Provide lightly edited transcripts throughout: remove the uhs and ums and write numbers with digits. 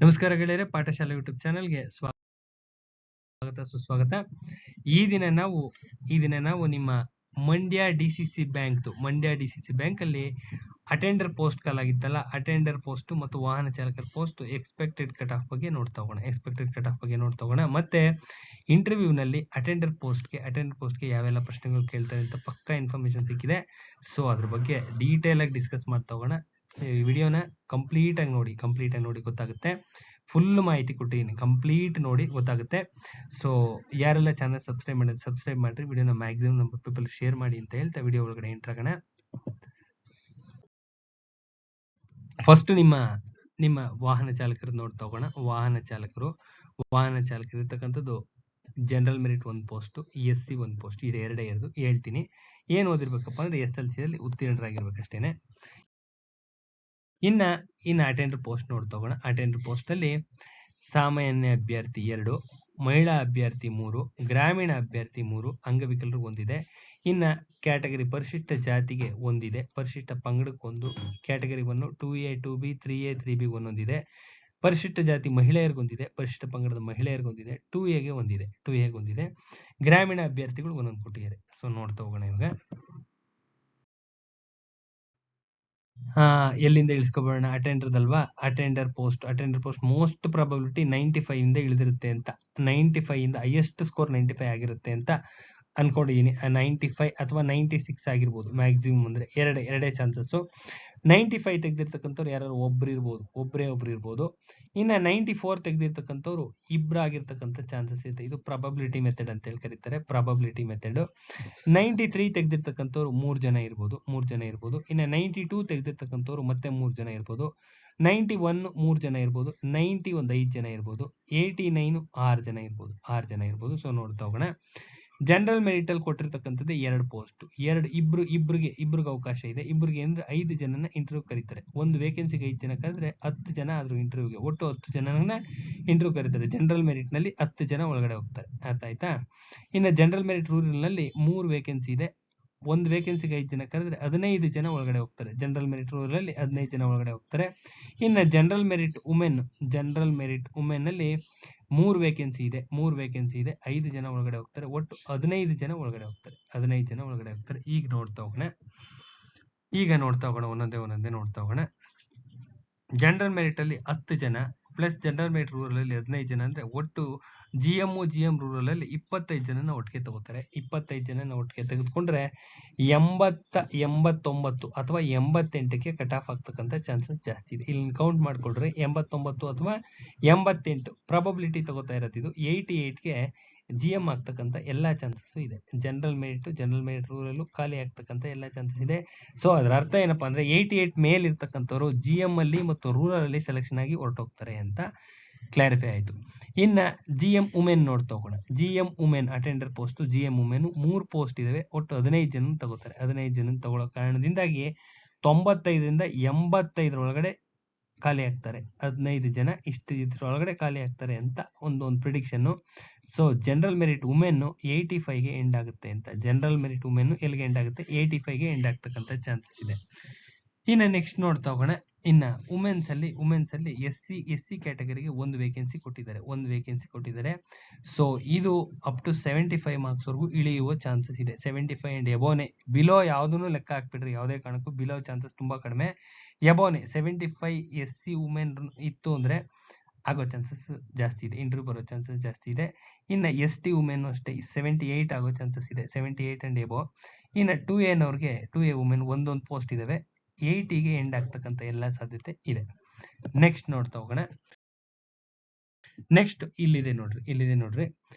ನಮಸ್ಕಾರ ಗೆಳೆಯರೆ, ಪಾಠಶಾಲೆ ಯೂಟ್ಯೂಬ್ ಚಾನೆಲ್ಗೆ ಸ್ವಾಗತ ಸುಸ್ವಾಗತ. ಈ ದಿನ ನಾವು ನಿಮ್ಮ ಮಂಡ್ಯ ಡಿಸಿಸಿ ಬ್ಯಾಂಕ್ ಅಲ್ಲಿ ಅಟೆಂಡರ್ ಪೋಸ್ಟ್ ಕಾಲ್ ಆಗಿತ್ತಲ್ಲ, ಅಟೆಂಡರ್ ಪೋಸ್ಟ್ ಮತ್ತು ವಾಹನ ಚಾಲಕರ ಪೋಸ್ಟ್ ಎಕ್ಸ್ಪೆಕ್ಟೆಡ್ ಕಟ್ ಆಫ್ ಬಗ್ಗೆ ನೋಡ್ತಾ ಹೋಗೋಣ. ಮತ್ತೆ ಇಂಟರ್ವ್ಯೂ ನಲ್ಲಿ ಅಟೆಂಡರ್ ಪೋಸ್ಟ್ಗೆ ಯಾವೆಲ್ಲ ಪ್ರಶ್ನೆಗಳು ಕೇಳ್ತಾರೆ ಅಂತ ಪಕ್ಕಾ ಇನ್ಫಾರ್ಮೇಶನ್ ಸಿಕ್ಕಿದೆ. ಸೊ ಅದ್ರ ಬಗ್ಗೆ ಡೀಟೇಲ್ ಆಗಿ ಡಿಸ್ಕಸ್ ಮಾಡ್ತಾ ಹೋಗೋಣ. ಈ ವಿಡಿಯೋನ ಕಂಪ್ಲೀಟ್ ಆಗಿ ನೋಡಿ ಗೊತ್ತಾಗುತ್ತೆ. ಫುಲ್ ಮಾಹಿತಿ ಕೊಟ್ಟಿದ್ದೀನಿ, ಕಂಪ್ಲೀಟ್ ನೋಡಿ ಗೊತ್ತಾಗುತ್ತೆ. ಸೊ ಯಾರೆಲ್ಲ ಚಾನಲ್ ಸಬ್ಸ್ಕ್ರೈಬ್ ಮಾಡ್ರಿ, ವಿಡಿಯೋನ ಮ್ಯಾಕ್ಸಿಮಮ್ ನಂಬರ್ ಪೀಪಲ್ ಶೇರ್ ಮಾಡಿ ಅಂತ ಹೇಳ್ತಾ ವಿಡಿಯೋ ಒಳಗಡೆ ಎಂಟರ್ ಆಗೋಣ. ಫಸ್ಟ್ ನಿಮ್ಮ ವಾಹನ ಚಾಲಕರು ನೋಡ್ತಾ ಹೋಗೋಣ. ವಾಹನ ಚಾಲಕರು ಇರ್ತಕ್ಕಂಥದ್ದು ಜನರಲ್ ಮೆರಿಟ್ ಒಂದು ಪೋಸ್ಟ್, SC ಒಂದು ಪೋಸ್ಟ್, ಇದು ಎರಡೇ ಹೇಳ್ತೀನಿ. ಏನ್ ಓದಿರ್ಬೇಕಪ್ಪ ಅಂದ್ರೆ SLC ಅಲ್ಲಿ ಉತ್ತೀರ್ಣರಾಗಿರ್ಬೇಕಷ್ಟೇನೆ. ಇನ್ನ ಅಟೆಂಡರ್ ಪೋಸ್ಟ್ ನೋಡ್ತಾ ಹೋಗೋಣ. ಅಟೆಂಡರ್ ಪೋಸ್ಟ್ ಅಲ್ಲಿ ಸಾಮಾನ್ಯ ಅಭ್ಯರ್ಥಿ 2, ಮಹಿಳಾ ಅಭ್ಯರ್ಥಿ 3, ಗ್ರಾಮೀಣ ಅಭ್ಯರ್ಥಿ 3, ಅಂಗವಿಕಲರು ಒಂದಿದೆ. ಇನ್ನ ಕ್ಯಾಟಗರಿ ಪರಿಶಿಷ್ಟ ಜಾತಿಗೆ ಒಂದಿದೆ, ಪರಿಶಿಷ್ಟ ಪಂಗಡಕ್ಕೆ ಒಂದು, category 1 2A 2B 3A 3B ಒಂದೊಂದಿದೆ. ಪರಿಶಿಷ್ಟ ಜಾತಿ ಮಹಿಳೆಯರಿಗೊಂದಿದೆ, ಪರಿಶಿಷ್ಟ ಪಂಗಡದ ಮಹಿಳೆಯರಿಗೊಂದಿದೆ, 2Aಗೆ ಒಂದಿದೆ. ಗ್ರಾಮೀಣ ಅಭ್ಯರ್ಥಿಗಳು ಒಂದೊಂದು ಕೊಟ್ಟಿದ್ದಾರೆ. ಸೊ ನೋಡ್ತಾ ಹೋಗೋಣ ಇವಾಗ. ಎಲ್ಲಿಂದ ಇಳಿಸ್ಕೊಬೋಣ? ಅಟೆಂಡರ್ ಪೋಸ್ಟ್ ಮೋಸ್ಟ್ ಪ್ರಾಬಬಿಲಿಟಿ 95 ಇಂದ ಇಳಿದಿರುತ್ತೆ ಅಂತ, 95 ಇಂದ ಹೈಯೆಸ್ಟ್ ಸ್ಕೋರ್ 95 ಆಗಿರುತ್ತೆ ಅಂತ ಅನ್ಕೊಂಡಿದೀನಿ. 95 ಅಥವಾ 96 ಆಗಿರ್ಬೋದು ಮ್ಯಾಕ್ಸಿಮಮ್. ಅಂದ್ರೆ ಎರಡೇ ಚಾನ್ಸಸ್. 95 ತೆಗೆದಿರ್ತಕ್ಕಂಥವ್ರು ಯಾರು ಒಬ್ಬರೇ ಇರ್ಬೋದು. ಇನ್ನ 94 ತೆಗೆದಿರ್ತಕ್ಕಂಥವ್ರು ಇಬ್ಬರಾಗಿರ್ತಕ್ಕಂಥ ಚಾನ್ಸಸ್ ಇರುತ್ತೆ. ಇದು ಪ್ರಾಬಬಿಲಿಟಿ ಮೆಥಡ್ ಅಂತ ಹೇಳಿ ಕರೀತಾರೆ, ಪ್ರಾಬಬಿಲಿಟಿ ಮೆಥಡ್. 93 ತೆಗೆದಿರ್ತಕ್ಕಂಥವ್ರು 3 ಜನ ಇರ್ಬೋದು. ಇನ್ನ 92 ತೆಗೆದಿರ್ತಕ್ಕಂಥವ್ರು ಮತ್ತೆ 3 ಜನ ಇರ್ಬೋದು. 91 3 ಜನ ಇರ್ಬೋದು. 90 ಒಂದು 5 ಜನ ಇರ್ಬೋದು. 89 6 ಜನ ಇರ್ಬೋದು. ಸೊ ನೋಡ್ತಾ ಹೋಗೋಣ. ಜನರಲ್ ಮೆರಿಟ್ ಅಲ್ಲಿ ಕೊಟ್ಟಿರ್ತಕ್ಕಂಥದ್ದು 2 ಪೋಸ್ಟ್, ಇಬ್ರಿಗೆ ಅವಕಾಶ ಇದೆ. ಇಬ್ರಿಗೆ ಅಂದ್ರೆ 5 ಜನನ ಇಂಟರ್ವ್ಯೂ ಕರೀತಾರೆ. ಒಂದು ವೇಕೆನ್ಸಿಗೆ 5 ಜನ ಕರೆದ್ರೆ 10 ಜನ ಆದ್ರೂ ಇಂಟರ್ವ್ಯೂಗೆ, ಒಟ್ಟು 10 ಜನನ ಇಂಟರ್ವ್ಯೂ ಕರೀತಾರೆ. ಜನರಲ್ ಮೆರಿಟ್ ನಲ್ಲಿ 10 ಜನ ಒಳಗಡೆ ಹೋಗ್ತಾರೆ. ಅರ್ಥ ಆಯ್ತಾ? ಇನ್ನು ಜನರಲ್ ಮೆರಿಟ್ ರೂರಲ್ ನಲ್ಲಿ 3 ವೇಕೆನ್ಸಿ ಇದೆ. ಒಂದು ವೇಕೆನ್ಸಿಗೆ 5 ಜನ ಕರೆದ್ರೆ 15 ಜನ ಒಳಗಡೆ ಹೋಗ್ತಾರೆ. ಜನರಲ್ ಮೆರಿಟ್ ರೂರಲ್ ಅಲ್ಲಿ 15 ಜನ ಒಳಗಡೆ ಹೋಗ್ತಾರೆ. ಇನ್ನು ಜನರಲ್ ಮೆರಿಟ್ ವುಮೆನ್ ನಲ್ಲಿ 3 ವೇಕೆನ್ಸಿ ಇದೆ. 5 ಜನ ಒಳಗಡೆ ಹೋಗ್ತಾರೆ. ಒಟ್ಟು 15 ಜನ ಒಳಗಡೆ ಹೋಗ್ತಾರೆ. ಈಗ ನೋಡ್ತಾ ಹೋಗೋಣ ಒಂದೊಂದೇ ನೋಡ್ತಾ ಹೋಗೋಣ. ಜನರಲ್ ಮೆರಿಟ್ ಅಲ್ಲಿ 10 ಜನ ಪ್ಲಸ್ ಜನರಲ್ ಮೆರಿಟ್ ರೂರಲ್ ಅಲ್ಲಿ 15 ಜನ ಅಂದ್ರೆ ಒಟ್ಟು GM ರೂರಲ್ ಅಲ್ಲಿ 25 ಜನನ ಒಟ್ಟಿಗೆ ತಗೋತಾರೆ. 25 ಜನನ ಒಟ್ಟಿಗೆ ತೆಗೆದುಕೊಂಡ್ರೆ 89 ಅಥವಾ 88ಕ್ಕೆ ಕಟ್ ಆಫ್ ಆಗ್ತಕ್ಕಂಥ ಚಾನ್ಸಸ್ ಜಾಸ್ತಿ ಇದೆ. ಇಲ್ಲಿ ಕೌಂಟ್ ಮಾಡ್ಕೊಳ್ರಿ, 89 ಅಥವಾ 88 ಪ್ರಾಬಬಿಲಿಟಿ ತಗೋತಾ ಇರೋದು. ಇದು 88ಗೆ GM ಆಗ್ತಕ್ಕಂಥ ಎಲ್ಲಾ ಚಾನ್ಸಸ್ ಇದೆ. ಜನರಲ್ ಮೆರಿಟ್ ರೂರಲ್ ಖಾಲಿ ಆಗ್ತಕ್ಕಂಥ ಎಲ್ಲಾ ಚಾನ್ಸಸ್ ಇದೆ. ಸೊ ಅದರ ಅರ್ಥ ಏನಪ್ಪಾ ಅಂದ್ರೆ 88 ಮೇಲ್ ಇರ್ತಕ್ಕಂಥವ್ರು GM ಅಲ್ಲಿ ಮತ್ತು ರೂರಲ್ ಅಲ್ಲಿ ಸೆಲೆಕ್ಷನ್ ಆಗಿ ಹೊರಟೋಗ್ತಾರೆ ಅಂತ ಕ್ಲಾರಿಫೈ ಆಯ್ತು. ಇನ್ನ GM ವುಮೆನ್ ನೋಡ್ತಾ ಹೋಗೋಣ. GM women attender post, GM women 3 post ಇದಾವೆ. ಒಟ್ಟು 15 ಜನ ತಗೋತಾರೆ. 15 ಜನ ತಗೊಳ್ಳೋ ಕಾರಣದಿಂದಾಗಿ 95 ರಿಂದ 85 ಒಳಗಡೆ ಖಾಲಿ ಆಗ್ತಾರೆ. 15 ಜನ ಇದ್ರೊಳಗಡೆ ಖಾಲಿ ಆಗ್ತಾರೆ ಅಂತ ಒಂದು prediction. So general merit women 85ಗೆ ಎಂಡ್ ಆಗುತ್ತೆ ಅಂತ. ಜನರಲ್ ಮೆರಿಟ್ ವುಮೆನ್ ಎಲ್ಲಿಗೆ ಎಂಡ್ ಆಗುತ್ತೆ? 85ಗೆ ಎಂಡ್ ಆಗ್ತಕ್ಕಂಥ ಚಾನ್ಸಸ್ ಇದೆ. ಇನ್ನ ನೆಕ್ಸ್ಟ್ ನೋಡ್ತಾ ಹೋಗೋಣ. ಇನ್ನ ವುಮೆನ್ಸ್ ಅಲ್ಲಿ SC ಕ್ಯಾಟಗರಿಗೆ ಒಂದು ವೇಕೆನ್ಸಿ ಕೊಟ್ಟಿದ್ದಾರೆ. ಸೊ ಇದು ಅಪ್ ಟು 75 ಮಾರ್ಕ್ಸ್ ವರೆಗೂ ಇಳಿಯುವ ಚಾನ್ಸಸ್ ಇದೆ. 75 ಅಂಡ್ ಎಬೋನೆ, ಬಿಲೋ ಯಾವ್ದನ್ನು ಲೆಕ್ಕ ಹಾಕ್ಬಿಡ್ರಿ, ಯಾವುದೇ ಕಾರಣಕ್ಕೂ ಬಿಲೋ ಚಾನ್ಸಸ್ ತುಂಬಾ ಕಡಿಮೆ. ಎಬೋನೆ 75 SC ವುಮೆನ್ ಇತ್ತು ಅಂದ್ರೆ ಆಗೋ ಚಾನ್ಸಸ್ ಜಾಸ್ತಿ ಇದೆ, ಇಂಟರ್ವ್ಯೂ ಬರೋ ಚಾನ್ಸಸ್ ಜಾಸ್ತಿ ಇದೆ. ಇನ್ನ ST ವುಮೆನ್ ಅಷ್ಟೇ 78 ಆಗೋ ಚಾನ್ಸಸ್ ಇದೆ, 78 ಅಂಡ್ ಎಬೋ. ಇನ್ನ 2A ವುಮೆನ್ ಒಂದೊಂದು ಪೋಸ್ಟ್ ಇದಾವೆ. 80ಗೆ ಎಂಡ್ ಆಗ್ತಕ್ಕಂಥ ಎಲ್ಲಾ ಸಾಧ್ಯತೆ ಇದೆ. ನೆಕ್ಸ್ಟ್ ನೋಡ್ತಾ ಹೋಗೋಣ. ನೆಕ್ಸ್ಟ್ ಇಲ್ಲಿದೆ ನೋಡ್ರಿ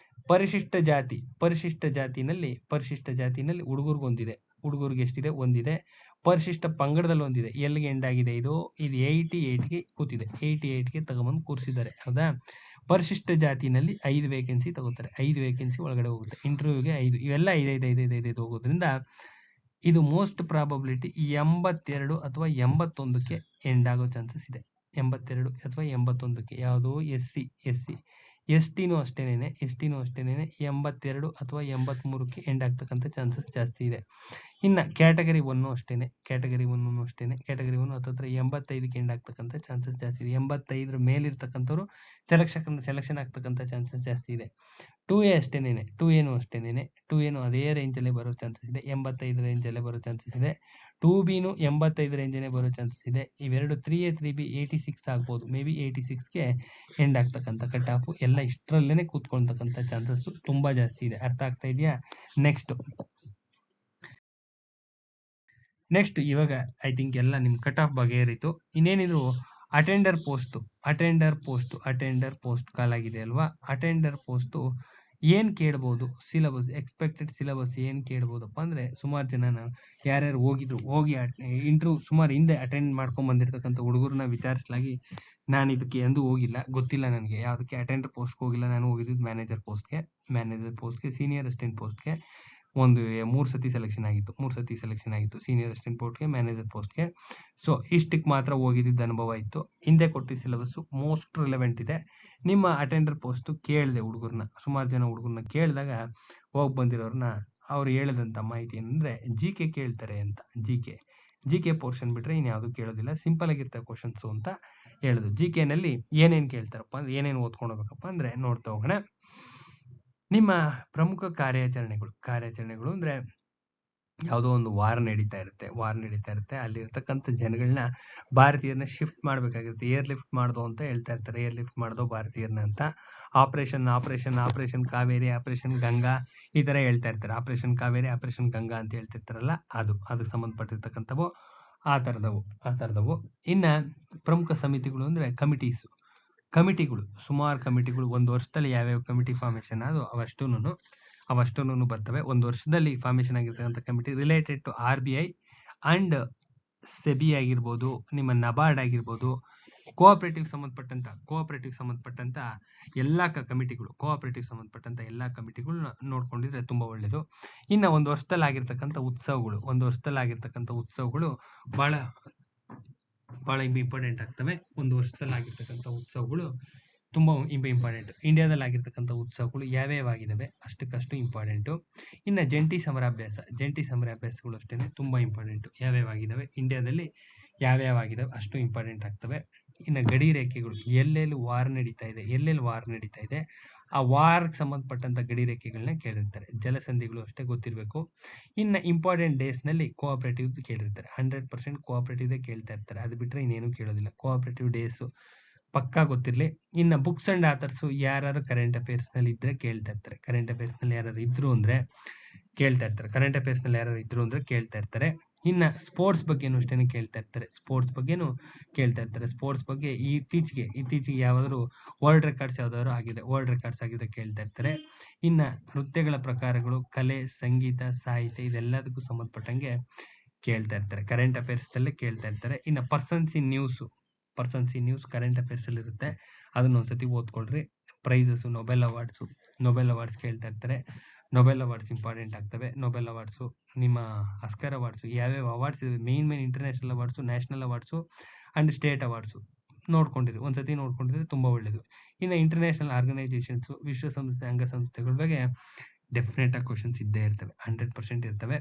ಪರಿಶಿಷ್ಟ ಜಾತಿನಲ್ಲಿ ಹುಡುಗರಿಗೆ ಎಷ್ಟಿದೆ? ಒಂದಿದೆ. ಪರಿಶಿಷ್ಟ ಪಂಗಡದಲ್ಲಿ ಒಂದಿದೆ. ಎಲ್ಲಿಗೆ ಎಂಡ್ ಆಗಿದೆ? ಇದು 88ಗೆ ಕೂತಿದೆ. 88ಗೆ ತಗೊಂಬಂದು ಕೂರಿಸಿದ್ದಾರೆ, ಹೌದಾ? ಪರಿಶಿಷ್ಟ ಜಾತಿನಲ್ಲಿ 5 ವೇಕೆನ್ಸಿ ತಗೋತಾರೆ. 5 ವೇಕೆನ್ಸಿ ಒಳಗಡೆ ಹೋಗುತ್ತೆ. ಇಂಟರ್ವ್ಯೂಗೆ 5, ಇವೆಲ್ಲ 5 ಹೋಗೋದ್ರಿಂದ ಇದು ಮೋಸ್ಟ್ ಪ್ರಾಬಬಿಲಿಟಿ 82 ಅಥವಾ 81ಕ್ಕೆ ಎಂಡ್ ಆಗೋ ಚಾನ್ಸಸ್ ಇದೆ. 82 ಅಥವಾ 81ಕ್ಕೆ ಯಾವುದು? SC ಎಸ್ ಟಿನೂ ಅಷ್ಟೇನೆ 82 ಅಥವಾ 83ಕ್ಕೆ ಎಂಡ್ ಆಗ್ತಕ್ಕಂಥ ಚಾನ್ಸಸ್ ಜಾಸ್ತಿ ಇದೆ. ಇನ್ನು ಕ್ಯಾಟಗರಿ 1 ಅಷ್ಟೇನೆ, ಕ್ಯಾಟಗರಿ 1 ಹತ್ತತ್ರ 85ಕ್ಕೆ ಎಂಡ್ ಆಗ್ತಕ್ಕಂಥ ಚಾನ್ಸಸ್ ಜಾಸ್ತಿ ಇದೆ. 85 ಮೇಲಿರ್ತಕ್ಕಂಥವ್ರು ಸೆಲೆಕ್ಷನ್ ಆಗ್ತಕ್ಕಂಥ ಚಾನ್ಸಸ್ ಜಾಸ್ತಿ ಇದೆ. 2A ಅಷ್ಟೇನೆ, 2Aನು ಅದೇ ರೇಂಜಲ್ಲೇ ಬರೋ ಚಾನ್ಸಸ್ ಇದೆ, 85 ರೇಂಜಲ್ಲೇ ಬರೋ ಚಾನ್ಸಸ್ ಇದೆ. 2Bನು 85 ರೇಂಜಲ್ಲೇ ಬರೋ ಚಾನ್ಸಸ್ ಇದೆ. ಇವೆರಡು 3A 3B 86 ಆಗ್ಬೋದು, ಮೇ ಬಿ 86ಗೆ ಎಂಡ್ ಆಗ್ತಕ್ಕಂಥ ಕಟ್ ಆಫ್ ಎಲ್ಲ ಇಷ್ಟರಲ್ಲೇ ಕೂತ್ಕೊಳ್ತಕ್ಕಂಥ ಚಾನ್ಸಸ್ ತುಂಬಾ ಜಾಸ್ತಿ ಇದೆ. ಅರ್ಥ ಆಗ್ತಾ ಇದೆಯಾ? ನೆಕ್ಸ್ಟ್ ಇವಾಗ ಐ ಥಿಂಕ್ ಎಲ್ಲ ನಿಮ್ ಕಟ್ ಆಫ್ ಬಗೆಹರಿತು. ಇನ್ನೇನಿದ್ರು ಅಟೆಂಡರ್ ಪೋಸ್ಟ್ ಕಾಲಾಗಿದೆ ಅಲ್ವಾ? ಅಟೆಂಡರ್ ಪೋಸ್ಟ್ ಏನ್ ಕೇಳ್ಬೋದು? ಸಿಲೆಬಸ್, ಎಕ್ಸ್ಪೆಕ್ಟೆಡ್ ಸಿಲೆಬಸ್ ಏನ್ ಕೇಳ್ಬೋದಪ್ಪ ಅಂದ್ರೆ, ಸುಮಾರು ಜನ ಯಾರ್ಯಾರು ಹೋಗಿ ಇಂಟರ್ವ್ಯೂ ಸುಮಾರು ಹಿಂದೆ ಅಟೆಂಡ್ ಮಾಡ್ಕೊಂಡ್ ಬಂದಿರ್ತಕ್ಕಂಥ ಹುಡುಗರನ್ನ ವಿಚಾರಿಸಲಾಗಿ, ನಾನು ಇದಕ್ಕೆ ಎಂದೂ ಹೋಗಿಲ್ಲ, ಗೊತ್ತಿಲ್ಲ ನನಗೆ ಯಾವುದಕ್ಕೆ ಅಟೆಂಡರ್ ಪೋಸ್ಟ್ ಹೋಗಿಲ್ಲ. ನಾನು ಹೋಗಿದ್ದು ಮ್ಯಾನೇಜರ್ ಪೋಸ್ಟ್ಗೆ, ಸೀನಿಯರ್ ಅಸಿಸ್ಟೆಂಟ್ ಪೋಸ್ಟ್ಗೆ ಒಂದು 3 ಸತಿ ಸೆಲೆಕ್ಷನ್ ಆಗಿತ್ತು. ಸೀನಿಯರ್ ಅಸಿಸ್ಟೆಂಟ್ ಪೋಸ್ಟ್ಗೆ, ಮ್ಯಾನೇಜರ್ ಪೋಸ್ಟ್ಗೆ. ಸೊ ಇಷ್ಟಕ್ಕೆ ಮಾತ್ರ ಹೋಗಿದ್ದ ಅನುಭವ ಇತ್ತು. ಹಿಂದೆ ಕೊಟ್ಟಿದ್ದ ಸಿಲೆಬಸ್ ಮೋಸ್ಟ್ ರಿಲೆವೆಂಟ್ ಇದೆ. ನಿಮ್ಮ ಅಟೆಂಡರ್ ಪೋಸ್ಟ್ ಕೇಳಿದೆ ಸುಮಾರು ಜನ ಹುಡುಗರನ್ನ ಕೇಳಿದಾಗ ಹೋಗಿ ಬಂದಿರೋರ್ನ ಅವ್ರು ಹೇಳಿದಂತ ಮಾಹಿತಿ ಏನಂದ್ರೆ GK ಕೇಳ್ತಾರೆ ಅಂತ. GK ಪೋರ್ಷನ್ ಬಿಟ್ರೆ ಇನ್ಯಾವುದು ಕೇಳೋದಿಲ್ಲ, ಸಿಂಪಲ್ ಆಗಿರ್ತಾರೆ ಕ್ವಶನ್ಸ್ ಅಂತ ಹೇಳುದು. GK ನಲ್ಲಿ ಏನೇನ್ ಕೇಳ್ತಾರಪ್ಪ ಅಂದ್ರೆ, ಏನೇನು ಓದ್ಕೊಂಡು ಹೋಗ್ಬೇಕಪ್ಪ ಅಂದ್ರೆ ನೋಡ್ತಾ ಹೋಗೋಣ. ನಿಮ್ಮ ಪ್ರಮುಖ ಕಾರ್ಯಾಚರಣೆಗಳು ಅಂದ್ರೆ, ಯಾವುದೋ ಒಂದು ವಾರ್ ನಡೀತಾ ಇರುತ್ತೆ, ಅಲ್ಲಿ ಇರ್ತಕ್ಕಂಥ ಜನಗಳನ್ನ, ಭಾರತೀಯರನ್ನ ಶಿಫ್ಟ್ ಮಾಡ್ಬೇಕಾಗಿರುತ್ತೆ. ಏರ್ ಲಿಫ್ಟ್ ಮಾಡ್ದೋ ಅಂತ ಹೇಳ್ತಾ ಇರ್ತಾರೆ, ಏರ್ ಲಿಫ್ಟ್ ಮಾಡ್ದೋ ಭಾರತೀಯರನ್ನ ಅಂತ. ಆಪರೇಷನ್ ಕಾವೇರಿ, ಆಪರೇಷನ್ ಗಂಗಾ ಈ ತರ ಹೇಳ್ತಾ ಇರ್ತಾರೆ. ಆಪರೇಷನ್ ಕಾವೇರಿ, ಆಪರೇಷನ್ ಗಂಗಾ ಅಂತ ಹೇಳ್ತಿರ್ತಾರಲ್ಲ, ಅದಕ್ಕೆ ಸಂಬಂಧಪಟ್ಟಿರ್ತಕ್ಕಂಥವು ಆ ತರದವು. ಇನ್ನ ಪ್ರಮುಖ ಸಮಿತಿಗಳು ಅಂದ್ರೆ ಕಮಿಟಿಗಳು, ಸುಮಾರು ಕಮಿಟಿಗಳು. ಒಂದು ವರ್ಷದಲ್ಲಿ ಯಾವ್ಯಾವ ಕಮಿಟಿ ಫಾರ್ಮೇಶನ್ ಅದು ಅವಷ್ಟೂನು ಬರ್ತವೆ. ಒಂದು ವರ್ಷದಲ್ಲಿ ಫಾರ್ಮೇಶನ್ ಆಗಿರ್ತಕ್ಕಂಥ committee related to RBI and SEBI ಆಗಿರ್ಬೋದು, ನಿಮ್ಮ ನಬಾರ್ಡ್ ಆಗಿರ್ಬೋದು, ಕೋಆಪರೇಟಿವ್ ಸಂಬಂಧಪಟ್ಟಂತ ಎಲ್ಲಾ ಕಮಿಟಿಗಳು ನೋಡ್ಕೊಂಡಿದ್ರೆ ತುಂಬಾ ಒಳ್ಳೇದು. ಇನ್ನ ಒಂದು ವರ್ಷದಲ್ಲಿ ಆಗಿರ್ತಕ್ಕಂಥ ಉತ್ಸವಗಳು ಬಹಳ ಇಂಪಾರ್ಟೆಂಟ್ ಆಗ್ತವೆ. ಒಂದು ವರ್ಷದಲ್ಲಿ ಆಗಿರ್ತಕ್ಕಂಥ ಉತ್ಸವಗಳು ತುಂಬಾ ಇಂಪಾರ್ಟೆಂಟ್. ಇಂಡಿಯಾದಲ್ಲಿ ಆಗಿರ್ತಕ್ಕಂಥ ಉತ್ಸವಗಳು ಯಾವ್ಯಾವ ಆಗಿದಾವೆ ಅಷ್ಟಕ್ಕಷ್ಟು ಇಂಪಾರ್ಟೆಂಟು. ಇನ್ನು ಜಂಟಿ ಸಮರಾಭ್ಯಾಸಗಳು ಅಷ್ಟೇನೆ ತುಂಬಾ ಇಂಪಾರ್ಟೆಂಟು. ಯಾವ್ಯಾವ ಆಗಿದಾವೆ ಇಂಡಿಯಾದಲ್ಲಿ, ಯಾವ್ಯಾವ ಆಗಿದಾವೆ ಅಷ್ಟು ಇಂಪಾರ್ಟೆಂಟ್ ಆಗ್ತವೆ. ಇನ್ನು ಗಡಿ ರೇಖೆಗಳು, ಎಲ್ಲೆಲ್ಲಿ ವಾರ್ ನಡೀತಾ ಇದೆ ಆ ವಾರ್ಗೆ ಸಂಬಂಧಪಟ್ಟಂತ ಗಡಿ ರೇಖೆಗಳನ್ನ ಕೇಳಿರ್ತಾರೆ. ಜಲಸಂಧಿಗಳು ಅಷ್ಟೇ ಗೊತ್ತಿರಬೇಕು. ಇನ್ನು ಇಂಪಾರ್ಟೆಂಟ್ ಡೇಸ್ ನಲ್ಲಿ ಕೋಆಪರೇಟಿವ್ ಕೇಳಿರ್ತಾರೆ. 100% ಕೋಆಪರೇಟಿವ್ ಕೇಳ್ತಾ ಇರ್ತಾರೆ. ಅದು ಬಿಟ್ರೆ ಇನ್ನೇನು ಕೇಳೋದಿಲ್ಲ. ಕೋಆಪರೇಟಿವ್ ಡೇಸ್ ಪಕ್ಕಾ ಗೊತ್ತಿರ್ಲಿ. ಇನ್ನ ಬುಕ್ಸ್ ಅಂಡ್ ಆಥರ್ಸ್ ಯಾರು ಕರೆಂಟ್ ಅಫೇರ್ಸ್ ನಲ್ಲಿ ಇದ್ರೆ ಕೇಳ್ತಾ ಇರ್ತಾರೆ. ಕರೆಂಟ್ ಅಫೇರ್ಸ್ ನಲ್ಲಿ ಯಾರು ಇದ್ರು ಅಂದ್ರೆ ಕೇಳ್ತಾ ಇರ್ತಾರೆ. ಇನ್ನ ಸ್ಪೋರ್ಟ್ಸ್ ಬಗ್ಗೆನೂ ಅಷ್ಟೇನೆ ಕೇಳ್ತಾ ಇರ್ತಾರೆ. ಸ್ಪೋರ್ಟ್ಸ್ ಬಗ್ಗೆ ಇತ್ತೀಚೆಗೆ ಯಾವ್ದಾದ್ರು ವರ್ಲ್ಡ್ ರೆಕಾರ್ಡ್ಸ್ ಆಗಿದ್ರೆ ಕೇಳ್ತಾ ಇರ್ತಾರೆ. ಇನ್ನ ನೃತ್ಯಗಳ ಪ್ರಕಾರಗಳು, ಕಲೆ, ಸಂಗೀತ, ಸಾಹಿತ್ಯ ಇದೆಲ್ಲದಕ್ಕೂ ಸಂಬಂಧಪಟ್ಟಂಗೆ ಕೇಳ್ತಾ ಇರ್ತಾರೆ. ಕರೆಂಟ್ ಅಫೇರ್ಸ್ ಅಲ್ಲೇ ಕೇಳ್ತಾ ಇರ್ತಾರೆ. ಇನ್ನ persons in news current affairs ಅಲ್ಲಿ ಇರುತ್ತೆ. ಅದನ್ನ ಒಂದ್ಸತಿ ಓದ್ಕೊಳ್ರಿ. ಪ್ರೈಸಸ್, ನೊಬೆಲ್ ಅವಾರ್ಡ್ಸ್ ಕೇಳ್ತಾ ಇರ್ತಾರೆ. ನೊಬೆಲ್ ಅವಾರ್ಡ್ಸ್ ಇಂಪಾರ್ಟೆಂಟ್ ಆಗ್ತವೆ. ನೊಬೆಲ್ ಅವಾರ್ಡ್ಸ್, ನಿಮ್ಮ ಆಸ್ಕರ್ ಅವಾರ್ಡ್ಸ್, ಯಾವ್ಯಾವ ಅವಾರ್ಡ್ಸ್ ಇದೆ, main international awards, national awards and state awards ಒಂದ್ಸತಿ ನೋಡ್ಕೊಂಡಿದ್ರೆ ತುಂಬಾ ಒಳ್ಳೇದು. ಇನ್ನು ಇಂಟರ್ನ್ಯಾಷನಲ್ ಆರ್ಗನೈಸೇಷನ್ಸ್, ವಿಶ್ವಸಂಸ್ಥೆ, ಅಂಗಸಂಸ್ಥೆಗಳ ಬಗ್ಗೆ ಡೆಫಿನೆಟ್ ಆಗಿ ಕ್ವಶನ್ಸ್ ಇದ್ದೇ ಇರ್ತವೆ. 100% ಇರ್ತವೆ.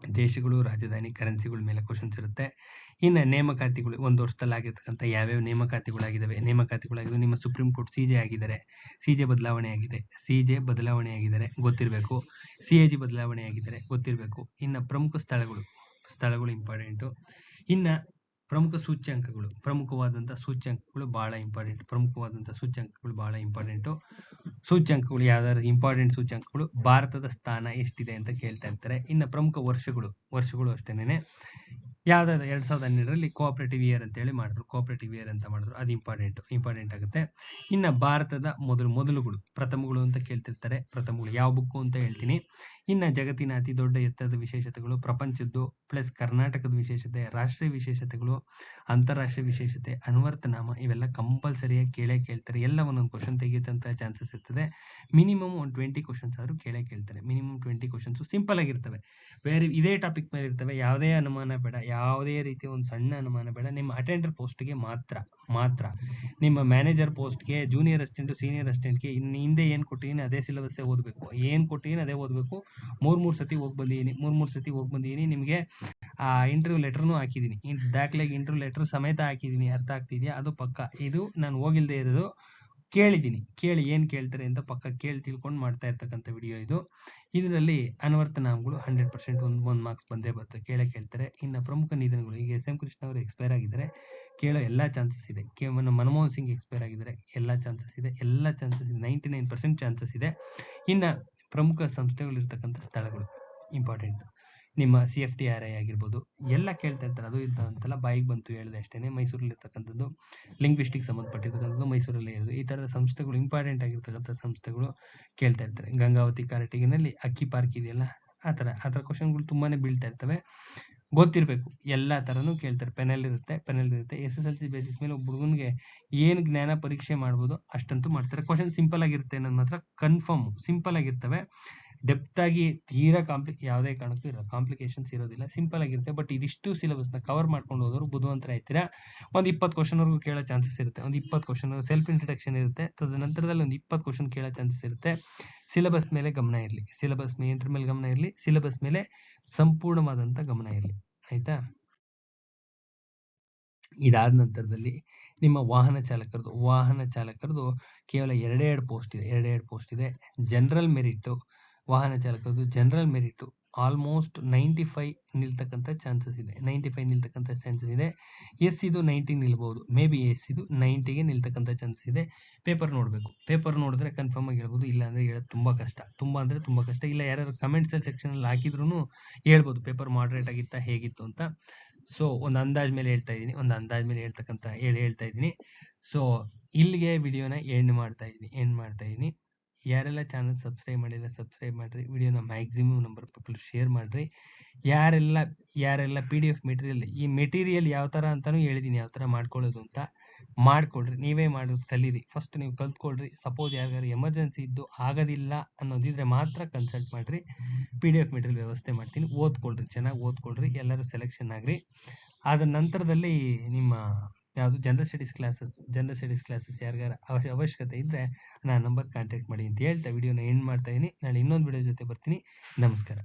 ದೇಶಗಳು, ರಾಜಧಾನಿ, ಕರೆನ್ಸಿಗಳ ಮೇಲೆ ಕ್ವಶನ್ಸ್ ಇರುತ್ತೆ. ಇನ್ನು ನೇಮಕಾತಿಗಳು, ಒಂದು ವರ್ಷದಲ್ಲಿ ಆಗಿರ್ತಕ್ಕಂಥ ಯಾವ್ಯಾವ ನೇಮಕಾತಿಗಳಾಗಿದ್ದಾವೆ ನಿಮ್ಮ ಸುಪ್ರೀಂ ಕೋರ್ಟ್ CJ ಬದಲಾವಣೆ ಆಗಿದ್ದಾರೆ ಗೊತ್ತಿರಬೇಕು. CAG ಬದಲಾವಣೆ ಆಗಿದ್ದಾರೆ ಗೊತ್ತಿರಬೇಕು. ಇನ್ನು ಪ್ರಮುಖ ಸ್ಥಳಗಳು ಇಂಪಾರ್ಟೆಂಟು. ಇನ್ನ ಪ್ರಮುಖವಾದಂಥ ಸೂಚ್ಯಂಕಗಳು ಬಹಳ ಇಂಪಾರ್ಟೆಂಟು. ಸೂಚ್ಯಂಕಗಳು ಯಾವ್ದಾದ್ರು ಇಂಪಾರ್ಟೆಂಟ್ ಸೂಚ್ಯಂಕಗಳು, ಭಾರತದ ಸ್ಥಾನ ಎಷ್ಟಿದೆ ಅಂತ ಕೇಳ್ತಾ ಇರ್ತಾರೆ. ಇನ್ನು ಪ್ರಮುಖ ವರ್ಷಗಳು ಅಷ್ಟೇನೆ. ಯಾವ್ದಾದ್ರು 2012ರಲ್ಲಿ ಕೋಆಪರೇಟಿವ್ ಇಯರ್ ಅಂತ ಹೇಳಿ ಮಾಡಿದ್ರು. ಅದು ಇಂಪಾರ್ಟೆಂಟ್ ಆಗುತ್ತೆ. ಇನ್ನು ಭಾರತದ ಮೊದಲುಗಳು, ಪ್ರಥಮಗಳು ಅಂತ ಕೇಳ್ತಿರ್ತಾರೆ. ಪ್ರಥಮಗಳು ಯಾವ ಬುಕ್ಕು ಅಂತ ಹೇಳ್ತೀನಿ. ಇನ್ನು ಜಗತ್ತಿನ ಅತಿ ದೊಡ್ಡ ಎತ್ತರದ ವಿಶೇಷತೆಗಳು, ಪ್ರಪಂಚದ್ದು ಪ್ಲಸ್ ಕರ್ನಾಟಕದ ವಿಶೇಷತೆ, ರಾಷ್ಟ್ರೀಯ ವಿಶೇಷತೆಗಳು, ಅಂತಾರಾಷ್ಟ್ರೀಯ ವಿಶೇಷತೆ, ಅನ್ವರ್ಥನಾಮ ಇವೆಲ್ಲ ಕಂಪಲ್ಸರಿಯಾಗಿ ಕೇಳ್ತಾರೆ. ಎಲ್ಲ ಒಂದೊಂದು ಕ್ವಶನ್ ತೆಗೆಯುವಂತ ಚಾನ್ಸಸ್ ಇರ್ತದೆ. ಮಿನಿಮಮ್ ಒಂದು 20 ಕ್ವಶನ್ಸ್ ಆದ್ರೂ ಕೇಳ್ತಾರೆ. ಮಿನಿಮಮ್ 20 ಕ್ವಶನ್ಸ್ ಸಿಂಪಲ್ ಆಗಿರ್ತವೆ. ಇದೇ ಟಾಪಿಕ್ ಮೇಲೆ ಇರ್ತವೆ. ಯಾವುದೇ ಅನುಮಾನ ಬೇಡ, ಯಾವುದೇ ರೀತಿಯ ಒಂದು ಸಣ್ಣ ಅನುಮಾನ ಬೇಡ. ನಿಮ್ಮ ಅಟೆಂಡರ್ ಪೋಸ್ಟ್ಗೆ ಮಾತ್ರ ನಿಮ್ಮ ಮ್ಯಾನೇಜರ್ ಪೋಸ್ಟ್ಗೆ, ಜೂನಿಯರ್ ಅಸಿಸ್ಟೆಂಟ್, ಸೀನಿಯರ್ ಅಸಿಸ್ಟೆಂಟ್ಗೆ ಹಿಂದೆ ಏನು ಕೊಟ್ಟಿದ್ದೀನಿ ಅದೇ ಸಿಲೆಬಸ್ಸೇ ಓದಬೇಕು. ಏನು ಕೊಟ್ಟಿದ್ದೀನಿ ಅದೇ ಓದಬೇಕು. ಮೂರು ಸತಿ ಹೋಗಿ ಬಂದಿದ್ದೀನಿ. ನಿಮಗೆ ಆ ಇಂಟರ್ವ್ಯೂ ಲೆಟರ್ನು ಹಾಕಿದ್ದೀನಿ, ದಾಖಲೆಗೆ ಇಂಟರ್ವ್ಯೂ ಲೆಟರ್ ಸಮೇತ ಹಾಕಿದ್ದೀನಿ. ಅರ್ಥ ಆಗ್ತಿದೆಯಾ? ಅದು ಪಕ್ಕ. ಇದು ನಾನು ಹೋಗಿಲ್ಲದೆ ಇರೋದು, ಕೇಳಿದ್ದೀನಿ. ಕೇಳಿ ಏನು ಕೇಳ್ತಾರೆ ಅಂತ ಪಕ್ಕ ಕೇಳಿ ತಿಳ್ಕೊಂಡು ಮಾಡ್ತಾ ಇರ್ತಕ್ಕಂಥ ವಿಡಿಯೋ ಇದು. ಇದರಲ್ಲಿ ಅನುವರ್ತನಾಂಗಗಳು 100% ಒಂದು ಮಾರ್ಕ್ಸ್ ಬಂದೇ ಬರ್ತದೆ, ಕೇಳ್ತಾರೆ. ಇನ್ನು ಪ್ರಮುಖ ನಿಧನಗಳು, ಈಗ SM ಕೃಷ್ಣ ಅವರು ಎಕ್ಸ್ಪೈರ್ ಆಗಿದ್ದಾರೆ, ಕೇಳೋ ಎಲ್ಲ ಚಾನ್ಸಸ್ ಇದೆ. ಮನಮೋಹನ್ ಸಿಂಗ್ ಎಕ್ಸ್ಪೈರ್ ಆಗಿದ್ದಾರೆ, ಎಲ್ಲ ಚಾನ್ಸಸ್ ಇದೆ. 99% ಚಾನ್ಸಸ್ ಇದೆ. ಇನ್ನು ಪ್ರಮುಖ ಸಂಸ್ಥೆಗಳಿರ್ತಕ್ಕಂಥ ಸ್ಥಳಗಳು ಇಂಪಾರ್ಟೆಂಟ್. ನಿಮ್ಮ CFTRI ಆಗಿರ್ಬೋದು, ಎಲ್ಲ ಕೇಳ್ತಾ ಇರ್ತಾರೆ. ಅದು ಇದು ಅಂತೆಲ್ಲ ಬಾಯಿಗೆ ಬಂತು ಹೇಳಿದೆ ಅಷ್ಟೇ. ಮೈಸೂರಲ್ಲಿರ್ತಕ್ಕಂಥದ್ದು, ಲಿಂಗ್ವಿಸ್ಟಿಕ್ ಸಂಬಂಧಪಟ್ಟಿರ್ತಕ್ಕಂಥದ್ದು ಮೈಸೂರಲ್ಲೇ ಇರೋದು. ಈ ಥರದ ಸಂಸ್ಥೆಗಳು, ಇಂಪಾರ್ಟೆಂಟ್ ಆಗಿರ್ತಕ್ಕಂಥ ಸಂಸ್ಥೆಗಳು ಕೇಳ್ತಾ ಇರ್ತಾರೆ. ಗಂಗಾವತಿ ಕಾರಟಗಿನಲ್ಲಿ ಅಕ್ಕಿ ಪಾರ್ಕ್ ಇದೆಯಲ್ಲ, ಆ ಥರ ಕ್ವಶನ್ಗಳು ತುಂಬಾ ಬೀಳ್ತಾ ಇರ್ತವೆ, ಗೊತ್ತಿರಬೇಕು. ಎಲ್ಲ ಥರನೂ ಕೇಳ್ತಾರೆ. ಪೆನಲ್ ಇರುತ್ತೆ. SSLC ಬೇಸಿಸ್ ಮೇಲೆ ಒಬ್ಬ ಹುಡುಗನಿಗೆ ಏನು ಜ್ಞಾನ ಪರೀಕ್ಷೆ ಮಾಡ್ಬೋದು ಅಷ್ಟಂತೂ ಮಾಡ್ತಾರೆ. ಕ್ವಶನ್ ಸಿಂಪಲ್ ಆಗಿರುತ್ತೆ ಅನ್ನೋದು ಮಾತ್ರ ಕನ್ಫರ್ಮ್. ಸಿಂಪಲ್ ಆಗಿರ್ತವೆ, ಡೆಪ್ತ್ ಆಗಿ ತೀರಾ ಯಾವುದೇ ಕಾರಣಕ್ಕೂ ಕಾಂಪ್ಲಿಕೇಶನ್ಸ್ ಇರೋದಿಲ್ಲ, ಸಿಂಪಲ್ ಆಗಿರುತ್ತೆ. ಬಟ್ ಇದಿಷ್ಟು ಸಿಲೆಬಸ್ನ ಕವರ್ ಮಾಡ್ಕೊಂಡು ಹೋದವರು ಬುದ್ಧಿವಂತರ ಆಯ್ತೀರಾ. ಒಂದು 20 ಕ್ವಶನ್ವರೆಗೂ ಕೇಳೋ ಚಾನ್ಸಸ್ ಇರುತ್ತೆ. ಒಂದು 20 ಕ್ವಶನ್ ಸೆಲ್ಫ್ ಇಂಟ್ರಡಕ್ಷನ್ ಇರುತ್ತೆ. ತದನಂತರದಲ್ಲಿ ಒಂದು 20 ಕ್ವಶನ್ ಕೇಳೋ ಚಾನ್ಸಸ್ ಇರುತ್ತೆ. ಸಿಲೆಬಸ್ ಮೇಲೆ ಗಮನ ಇರಲಿ, ಸಿಲೆಬಸ್ ಮೇಂಟರ್ ಮೇಲೆ ಗಮನ ಇರಲಿ, ಸಿಲೆಬಸ್ ಮೇಲೆ ಸಂಪೂರ್ಣವಾದಂಥ ಗಮನ ಇರಲಿ. ಆಯ್ತಾ? ಇದಾದ ನಂತರದಲ್ಲಿ ನಿಮ್ಮ ವಾಹನ ಚಾಲಕರದು ಕೇವಲ ಎರಡೆರಡು ಪೋಸ್ಟ್ ಇದೆ. ಜನರಲ್ ಮೆರಿಟು ವಾಹನ ಚಾಲಕರದು ಜನರಲ್ ಮೆರಿಟು ಆಲ್ಮೋಸ್ಟ್ 95 ನಿಲ್ತಕ್ಕಂಥ ಚಾನ್ಸಸ್ ಇದೆ. ಎಸ್ ಇದು 90 ನಿಲ್ಬಹುದು, ಮೇ ಬಿ ಎಸ್ ಇದು 90ಗೆ ನಿಲ್ತಕ್ಕಂಥ ಚಾನ್ಸಸ್ ಇದೆ. ಪೇಪರ್ ನೋಡಬೇಕು. ಪೇಪರ್ ನೋಡಿದ್ರೆ ಕನ್ಫರ್ಮ್ ಆಗಿ ಹೇಳ್ಬೋದು, ಇಲ್ಲ ಅಂದರೆ ಹೇಳೋದು ತುಂಬ ಕಷ್ಟ. ಇಲ್ಲ, ಯಾರು ಕಮೆಂಟ್ಸ್ ಸೆಕ್ಷನಲ್ಲಿ ಹಾಕಿದ್ರು ಹೇಳ್ಬೋದು ಪೇಪರ್ ಮಾಡರೇಟ್ ಆಗಿತ್ತಾ ಹೇಗಿತ್ತು ಅಂತ. ಸೊ ಒಂದು ಅಂದಾಜ್ ಮೇಲೆ ಹೇಳ್ತಾ ಇದ್ದೀನಿ. ಸೊ ಇಲ್ಲಿಗೆ ವಿಡಿಯೋನ ಎಂಡ್ ಮಾಡ್ತಾ ಇದ್ದೀನಿ. ಯಾರೆಲ್ಲ ಚಾನಲ್ ಸಬ್ಸ್ಕ್ರೈಬ್ ಮಾಡಿಲ್ಲ ಸಬ್ಸ್ಕ್ರೈಬ್ ಮಾಡಿರಿ. ವಿಡಿಯೋನ ಮ್ಯಾಕ್ಸಿಮಮ್ ನಂಬರ್ ಪೀಪಲ್ ಶೇರ್ ಮಾಡಿರಿ. ಯಾರೆಲ್ಲ PDF ಮೆಟೀರಿಯಲ್ ಯಾವ ಥರ ಅಂತಲೂ ಹೇಳಿದ್ದೀನಿ, ಯಾವ ಥರ ಮಾಡ್ಕೊಳ್ಳೋದು ಅಂತ ಮಾಡ್ಕೊಳ್ರಿ. ನೀವೇ ಮಾಡೋದು ಕಲೀರಿ. ಫಸ್ಟ್ ನೀವು ಕಲ್ತ್ಕೊಳ್ರಿ. ಸಪೋಸ್ ಯಾರಿಗಾರು ಎಮರ್ಜೆನ್ಸಿ ಇದ್ದು ಆಗೋದಿಲ್ಲ ಅನ್ನೋದಿದ್ರೆ ಮಾತ್ರ ಕನ್ಸಲ್ಟ್ ಮಾಡಿರಿ. PDF ಮೆಟೀರಿಯಲ್ ವ್ಯವಸ್ಥೆ ಮಾಡ್ತೀನಿ, ಓದ್ಕೊಳ್ರಿ, ಚೆನ್ನಾಗಿ ಓದ್ಕೊಳ್ರಿ. ಎಲ್ಲರೂ ಸೆಲೆಕ್ಷನ್ ಆಗ್ರಿ. ಅದ ನಂತರದಲ್ಲಿ ನಿಮ್ಮ ಯಾವುದು ಜನರಲ್ ಸ್ಟಡೀಸ್ ಕ್ಲಾಸಸ್ ಯಾರಿಗಾರ ಅವಶ್ಯಕತೆ ಇದ್ದರೆ ನಾನು ನಂಬರ್ ಕಾಂಟ್ಯಾಕ್ಟ್ ಮಾಡಿ ಅಂತ ಹೇಳ್ತಾ ವಿಡಿಯೋನ ಎಂಡ್ ಮಾಡ್ತಾ ಇದ್ದೀನಿ. ನಾಳೆ ಇನ್ನೊಂದು ವಿಡಿಯೋ ಜೊತೆ ಬರ್ತೀನಿ. ನಮಸ್ಕಾರ.